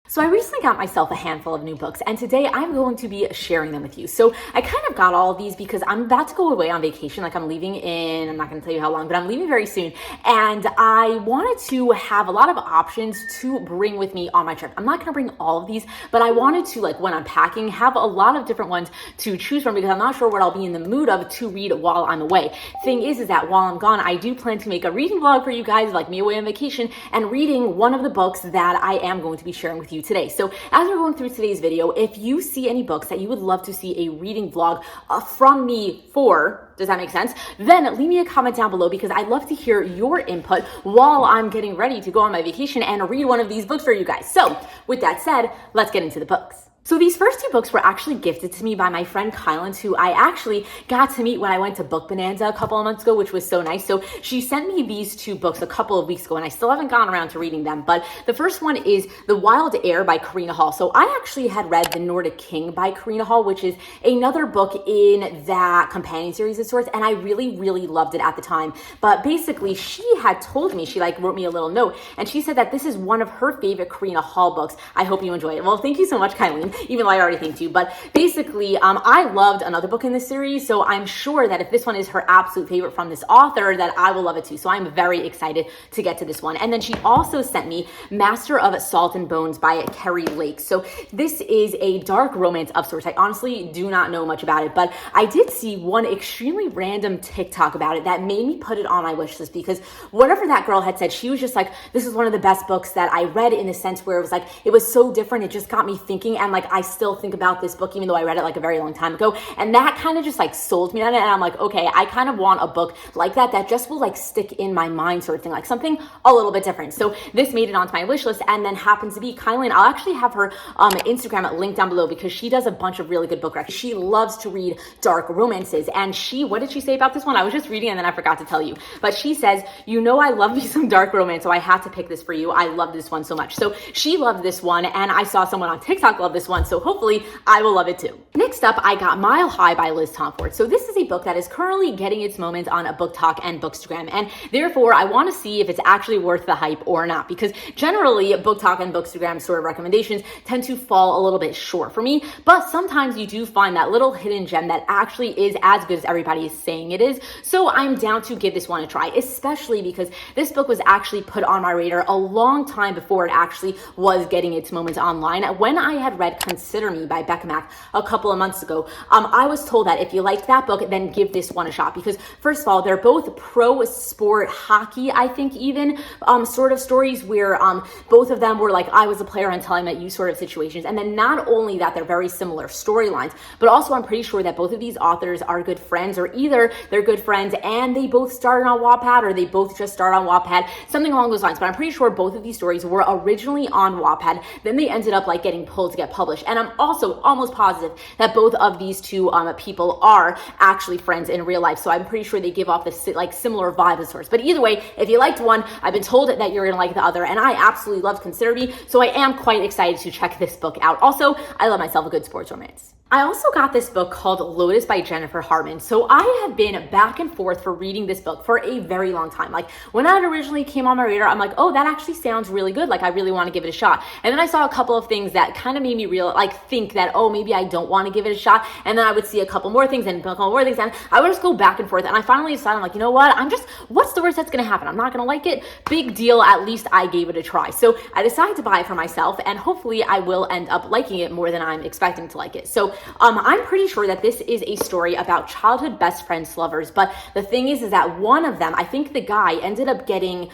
So I recently got myself a handful of new books, and today I'm going to be sharing them with you. So I kind of got all of these because I'm about to go away on vacation. Like I'm leaving I'm not going to tell you how long, but I'm leaving very soon. And I wanted to have a lot of options to bring with me on my trip. I'm not going to bring all of these, but I wanted to, like when I'm packing, have a lot of different ones to choose from because I'm not sure what I'll be in the mood of to read while I'm away. Thing is that while I'm gone, I do plan to make a reading vlog for you guys, like me away on vacation and reading one of the books that I am going to be sharing with you today. So as we're going through today's video, if you see any books that you would love to see a reading vlog from me for, does that make sense? Then leave me a comment down below because I'd love to hear your input while I'm getting ready to go on my vacation and read one of these books for you guys. So with that said, let's get into the books. So these first two books were actually gifted to me by my friend Kylan, who I actually got to meet when I went to Book Bonanza a couple of months ago, which was so nice. So she sent me these two books a couple of weeks ago, and I still haven't gotten around to reading them. But the first one is The Wild Air by Karina Hall. So I actually had read The Nordic King by Karina Hall, which is another book in that companion series of sorts, and I really, really loved it at the time. But basically, she had told me, she wrote me a little note, and she said that this is one of her favorite Karina Hall books. I hope you enjoy it. Well, thank you so much, Kylan. Even though I already thanked you. But basically, I loved another book in this series, so I'm sure that if this one is her absolute favorite from this author, that I will love it too. So I'm very excited to get to this one. And then she also sent me Master of Salt and Bones by Carrie Lake. So this is a dark romance of sorts. I honestly do not know much about it, but I did see one extremely random TikTok about it that made me put it on my wish list because whatever that girl had said, she was just like, this is one of the best books that I read in the sense where it was like, it was so different. It just got me thinking, and like, I still think about this book even though I read it like a very long time ago, and that kind of just like sold me on it, and I'm like, okay, I kind of want a book like that just will like stick in my mind sort of thing, like something a little bit different. So this made it onto my wish list, and then happens to be Kylan. I'll actually have her Instagram linked down below because she does a bunch of really good book recs. She loves to read dark romances, and what did she say about this one? I was just reading and then I forgot to tell you, but she says, you know, I love me some dark romance, so I had to pick this for you. I love this one so much. So she loved this one, and I saw someone on TikTok love this one, so hopefully I will love it too. Next up, I got Mile High by Liz Tomford. So this is a book that is currently getting its moments on a Book Talk and Bookstagram, and therefore I want to see if it's actually worth the hype or not, because generally Book Talk and Bookstagram sort of recommendations tend to fall a little bit short for me, but sometimes you do find that little hidden gem that actually is as good as everybody is saying it is. So I'm down to give this one a try, especially because this book was actually put on my radar a long time before it actually was getting its moments online. When I had read Consider Me by Becca Mack a couple of months ago, I was told that if you liked that book, then give this one a shot, because first of all, they're both pro sport hockey, I think, even sort of stories where both of them were like, I was a player until I met you sort of situations. And then not only that, they're very similar storylines, but also I'm pretty sure that both of these authors are good friends, or either they're good friends and they both started on Wattpad, or they both just started on Wattpad, something along those lines. But I'm pretty sure both of these stories were originally on Wattpad, then they ended up like getting pulled to get published. And I'm also almost positive that both of these two people are actually friends in real life. So I'm pretty sure they give off this like similar vibe of sorts. But either way, if you liked one, I've been told that you're gonna like the other, and I absolutely loved Consider Me, so I am quite excited to check this book out. Also, I love myself a good sports romance. I also got this book called Lotus by Jennifer Hartman. So I have been back and forth for reading this book for a very long time. Like when it originally came on my radar, I'm like, oh, that actually sounds really good. Like I really want to give it a shot. And then I saw a couple of things that kind of made me think that, oh, maybe I don't want to give it a shot. And then I would see a couple more things and a couple more things, and I would just go back and forth. And I finally decided, I'm like, you know what? What's the worst that's going to happen? I'm not going to like it. Big deal. At least I gave it a try. So I decided to buy it for myself, and hopefully I will end up liking it more than I'm expecting to like it. So I'm pretty sure that this is a story about childhood best friends lovers, but the thing is that one of them, I think the guy ended up getting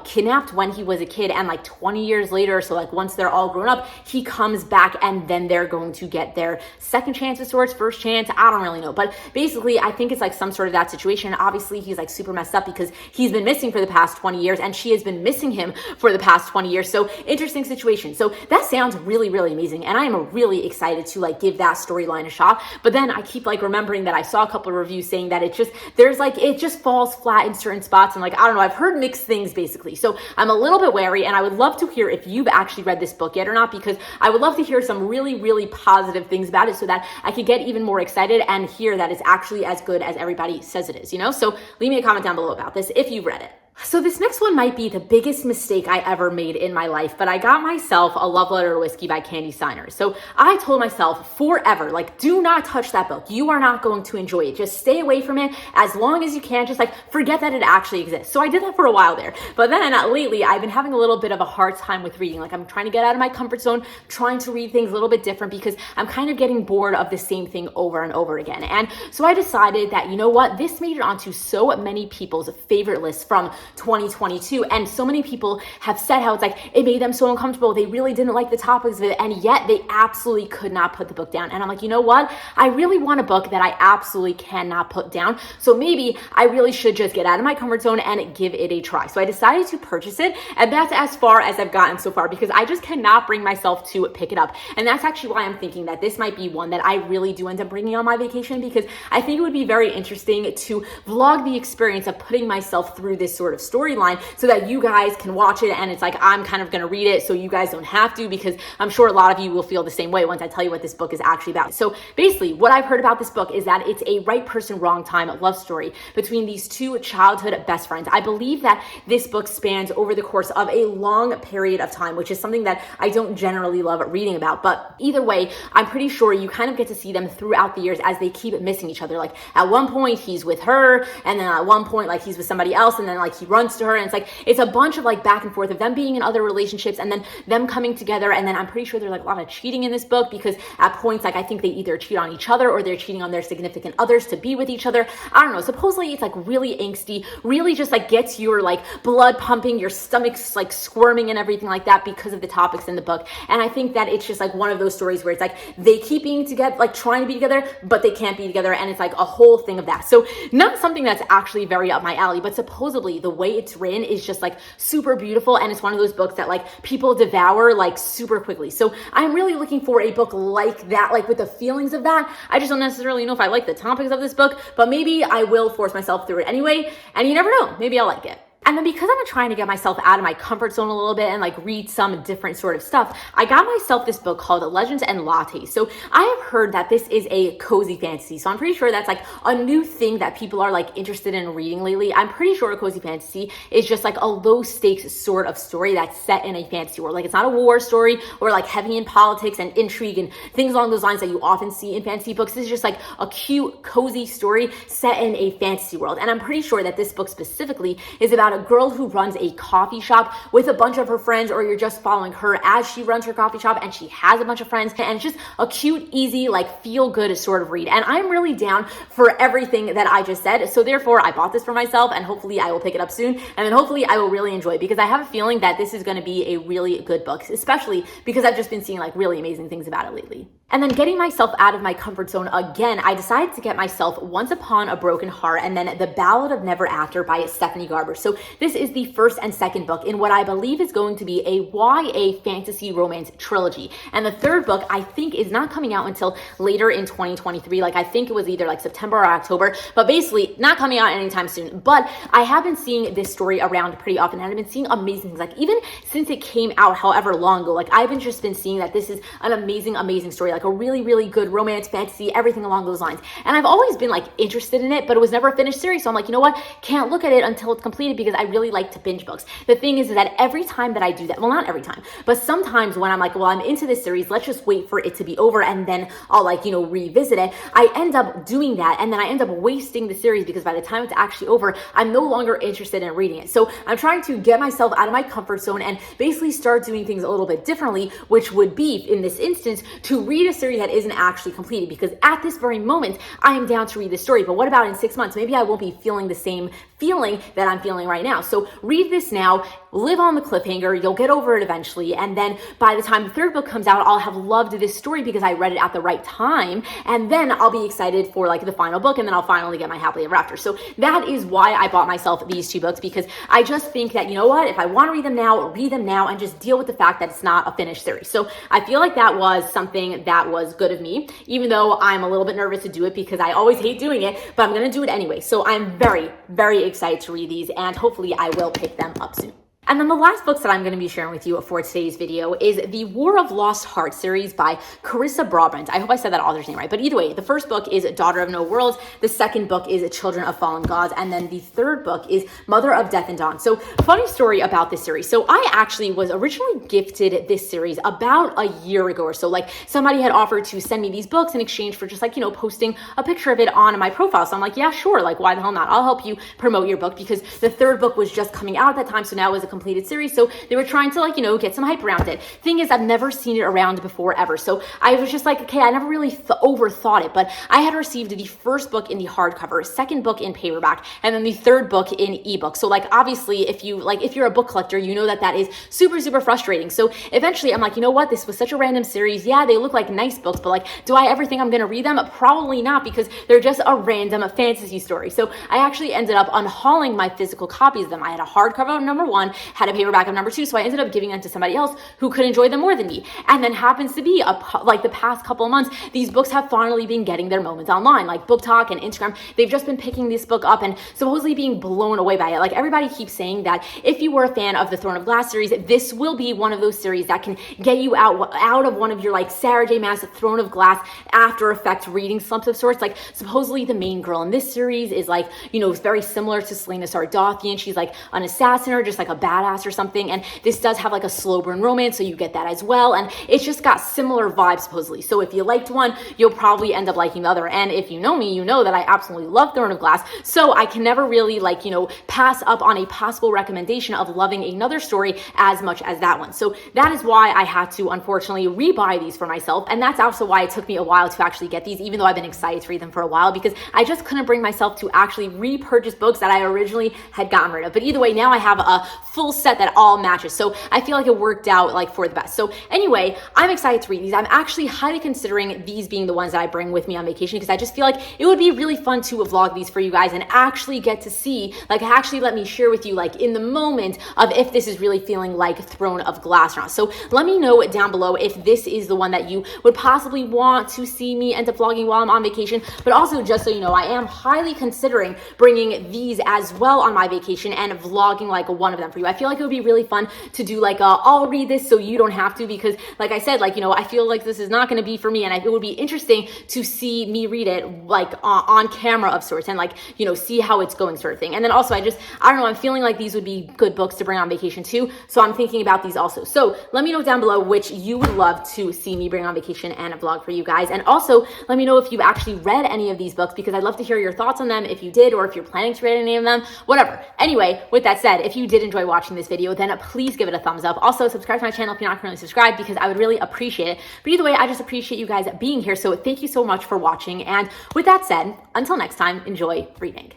kidnapped when he was a kid, and like 20 years later, so like once they're all grown up, he comes back, and then they're going to get their second chance of sorts, first chance, I don't really know, but basically I think it's like some sort of that situation. Obviously he's like super messed up because he's been missing for the past 20 years, and she has been missing him for the past 20 years, so interesting situation. So that sounds really, really amazing, and I am really excited to like give that storyline a shot. But then I keep like remembering that I saw a couple of reviews saying that it just falls flat in certain spots, and like, I don't know, I've heard mixed things basically. So I'm a little bit wary, and I would love to hear if you've actually read this book yet or not, because I would love to hear some really, really positive things about it so that I could get even more excited and hear that it's actually as good as everybody says it is, you know? So leave me a comment down below about this if you've read it. So this next one might be the biggest mistake I ever made in my life, but I got myself A Love Letter to Whiskey by Candy Steiner. So I told myself forever, like, do not touch that book. You are not going to enjoy it. Just stay away from it as long as you can. Just like forget that it actually exists. So I did that for a while there. But then lately I've been having a little bit of a hard time with reading. Like I'm trying to get out of my comfort zone, trying to read things a little bit different because I'm kind of getting bored of the same thing over and over again. And so I decided that, you know what, this made it onto so many people's favorite lists from 2022, and so many people have said how it's like it made them so uncomfortable. They really didn't like the topics of it, and yet they absolutely could not put the book down. And I'm like, you know what? I really want a book that I absolutely cannot put down. So maybe I really should just get out of my comfort zone and give it a try. So I decided to purchase it, and that's as far as I've gotten so far because I just cannot bring myself to pick it up. And that's actually why I'm thinking that this might be one that I really do end up bringing on my vacation, because I think it would be very interesting to vlog the experience of putting myself through this sort of storyline so that you guys can watch it, and it's like I'm kind of going to read it so you guys don't have to, because I'm sure a lot of you will feel the same way once I tell you what this book is actually about. So basically what I've heard about this book is that it's a right person, wrong time love story between these two childhood best friends. I believe that this book spans over the course of a long period of time, which is something that I don't generally love reading about. But either way, I'm pretty sure you kind of get to see them throughout the years as they keep missing each other. Like at one point he's with her, and then at one point like he's with somebody else, and then like he runs to her, and it's like it's a bunch of like back and forth of them being in other relationships and then them coming together. And then I'm pretty sure there's like a lot of cheating in this book, because at points like I think they either cheat on each other or they're cheating on their significant others to be with each other. I don't know. Supposedly it's like really angsty, really just like gets your like blood pumping, your stomach's like squirming and everything like that because of the topics in the book. And I think that it's just like one of those stories where it's like they keep being together, like trying to be together, but they can't be together. And it's like a whole thing of that. So not something that's actually very up my alley, but supposedly the way it's written is just like super beautiful. And it's one of those books that like people devour like super quickly. So I'm really looking for a book like that, like with the feelings of that. I just don't necessarily know if I like the topics of this book, but maybe I will force myself through it anyway. And you never know, maybe I'll like it. And then because I'm trying to get myself out of my comfort zone a little bit and like read some different sort of stuff, I got myself this book called Legends and Latte. So I have heard that this is a cozy fantasy. So I'm pretty sure that's like a new thing that people are like interested in reading lately. I'm pretty sure a cozy fantasy is just like a low stakes sort of story that's set in a fantasy world. Like it's not a war story or like heavy in politics and intrigue and things along those lines that you often see in fantasy books. This is just like a cute, cozy story set in a fantasy world. And I'm pretty sure that this book specifically is about a girl who runs a coffee shop with a bunch of her friends, or you're just following her as she runs her coffee shop and she has a bunch of friends, and it's just a cute, easy, like feel good sort of read. And I'm really down for everything that I just said. So therefore I bought this for myself, and hopefully I will pick it up soon, and then hopefully I will really enjoy it, because I have a feeling that this is going to be a really good book, especially because I've just been seeing like really amazing things about it lately. And then getting myself out of my comfort zone again, I decided to get myself Once Upon a Broken Heart and then The Ballad of Never After by Stephanie Garber. So this is the first and second book in what I believe is going to be a YA fantasy romance trilogy. And the third book I think is not coming out until later in 2023. Like I think it was either like September or October, but basically not coming out anytime soon. But I have been seeing this story around pretty often, and I've been seeing amazing things. Like even since it came out however long ago, like I've just been seeing that this is an amazing story. Like a really, really good romance, fantasy, everything along those lines. And I've always been like interested in it, but it was never a finished series. So I'm like, you know what? Can't look at it until it's completed, because I really like to binge books. The thing is that every time that I do that, well, not every time, but sometimes when I'm like, well, I'm into this series, let's just wait for it to be over and then I'll like, you know, revisit it. I end up doing that, and then I end up wasting the series, because by the time it's actually over, I'm no longer interested in reading it. So I'm trying to get myself out of my comfort zone and basically start doing things a little bit differently, which would be, in this instance, to read a series that isn't actually completed, because at this very moment, I am down to read the story. But what about in 6 months? Maybe I won't be feeling the same feeling that I'm feeling right now. So read this now, live on the cliffhanger, you'll get over it eventually. And then by the time the third book comes out, I'll have loved this story because I read it at the right time. And then I'll be excited for like the final book, and then I'll finally get my happily ever after. So that is why I bought myself these two books, because I just think that, you know what, if I want to read them now and just deal with the fact that it's not a finished series. So I feel like that was something that was good of me, even though I'm a little bit nervous to do it because I always hate doing it, but I'm going to do it anyway. So I'm very, very excited to read these, and hopefully I will pick them up soon. And then the last books that I'm going to be sharing with you for today's video is the War of Lost Hearts series by Carissa Broadbent. I hope I said that author's name right. But either way, the first book is Daughter of No Worlds. The second book is Children of Fallen Gods. And then the third book is Mother of Death and Dawn. So funny story about this series. So I actually was originally gifted this series about a year ago or so. Like somebody had offered to send me these books in exchange for just like, you know, posting a picture of it on my profile. So I'm like, yeah, sure. Like why the hell not? I'll help you promote your book, because the third book was just coming out at that time. So now it was a completed series. So they were trying to like, you know, get some hype around it. Thing is, I've never seen it around before ever. So I was just like, okay, I never really overthought it, but I had received the first book in the hardcover, second book in paperback, and then the third book in ebook. So like, obviously if you're a book collector, you know that is super, super frustrating. So eventually I'm like, you know what? This was such a random series. Yeah, they look like nice books, but like, do I ever think I'm going to read them? Probably not, because they're just a random fantasy story. So I actually ended up unhauling my physical copies of them. I had a hardcover of number 1, had a paperback of number 2. So I ended up giving them to somebody else who could enjoy them more than me. And then happens to be like the past couple of months, these books have finally been getting their moments online, like Book Talk and Instagram. They've just been picking this book up and supposedly being blown away by it. Like everybody keeps saying that if you were a fan of the Throne of Glass series, this will be one of those series that can get you out of one of your like Sarah J. Maas Throne of Glass after effect reading slumps of sorts. Like supposedly the main girl in this series is like, you know, very similar to Selena Sardothian. She's like an assassin or just like a badass or something. And this does have like a slow burn romance, so you get that as well. And it's just got similar vibes supposedly. So if you liked one, you'll probably end up liking the other. And if you know me, you know that I absolutely love Throne of Glass. So I can never really like, you know, pass up on a possible recommendation of loving another story as much as that one. So that is why I had to unfortunately rebuy these for myself. And that's also why it took me a while to actually get these, even though I've been excited to read them for a while, because I just couldn't bring myself to actually repurchase books that I originally had gotten rid of. But either way, now I have a full set that all matches. So I feel like it worked out like for the best. So anyway, I'm excited to read these. I'm actually highly considering these being the ones that I bring with me on vacation, because I just feel like it would be really fun to vlog these for you guys and actually get to see, like actually let me share with you like in the moment of if this is really feeling like Throne of Glass or not. So let me know down below if this is the one that you would possibly want to see me end up vlogging while I'm on vacation. But also, just so you know, I am highly considering bringing these as well on my vacation and vlogging like one of them for you. I feel like it would be really fun to do like I'll read this so you don't have to, because like I said, like, you know, I feel like this is not going to be for me, and it would be interesting to see me read it like on camera of sorts, and like, you know, see how it's going sort of thing. And then also I don't know, I'm feeling like these would be good books to bring on vacation too. So I'm thinking about these also. So let me know down below which you would love to see me bring on vacation and a vlog for you guys. And also let me know if you've actually read any of these books, because I'd love to hear your thoughts on them if you did, or if you're planning to read any of them, whatever. Anyway, with that said, if you did enjoy watching this video, then please give it a thumbs up. Also subscribe to my channel if you're not currently subscribed, because I would really appreciate it. But either way, I just appreciate you guys being here. So thank you so much for watching. And with that said, until next time, enjoy reading.